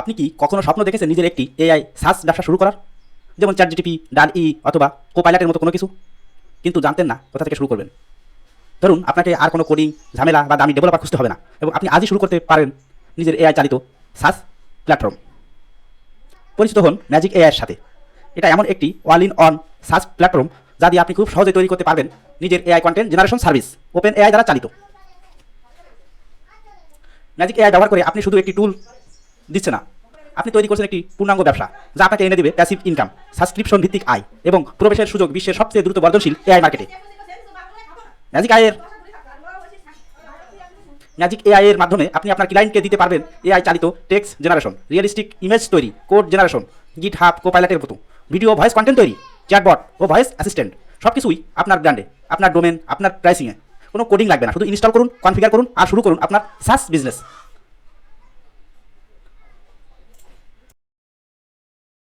আপনি কি কখনো স্বপ্ন দেখেছেন নিজের একটি এআই সার্চ ব্যবসা শুরু করার, যেমন চ্যাটজিপিটি, ডাল-ই অথবা কোপাইলটের মতো কোনো কিছু, কিন্তু জানতেন না কোথা থেকে শুরু করবেন? ধরুন আপনাকে আর কোনো কোডিং ঝামেলা বা দামি ডেভেলপার খুঁজতে হবে না, এবং আপনি আজই শুরু করতে পারেন নিজের এআই চালিত সার্চ প্ল্যাটফর্ম। পরিচিত হন ম্যাজিক এআই এর সাথে। এটা এমন একটি all in on search platform যা দিয়ে আপনি খুব সহজে তৈরি করতে পারবেন নিজের AI content generation service, open AI দ্বারা চালিত। ম্যাজিক এআই ব্যবহার করে আপনি শুধু একটি টুল দিচ্ছে না, আপনি তৈরি করছেন একটি পূর্ণাঙ্গ ব্যবসা যা আপনাকে এনে দেবে প্যাসিভ ইনকাম, সাবস্ক্রিপশন ভিত্তিক আয় এবং প্রবেশের সুযোগ বিশ্বের সবচেয়ে দ্রুত বর্ধনশীল এআই মার্কেটে। ম্যাজিক এআই এর মাধ্যমে আপনি আপনার ক্লায়েন্টকে দিতে পারবেন এআই চালিত টেক্সট জেনারেশন, রিয়েলিস্টিক ইমেজ তৈরি, কোড জেনারেশন, গিটহাব কোপাইলটের মতো, ভিডিও ভয়েস কন্টেন্ট তৈরি, চ্যাটবট ও ভয়েস অ্যাসিস্ট্যান্ট, সব কিছুই আপনার ব্র্যান্ডে, আপনার ডোমেন, আপনার প্রাইসিংয়ে। কোনো কোডিং লাগবে না, শুধু ইনস্টল করুন, কনফিগার করুন আর শুরু করুন আপনার সার্চ বিজনেস।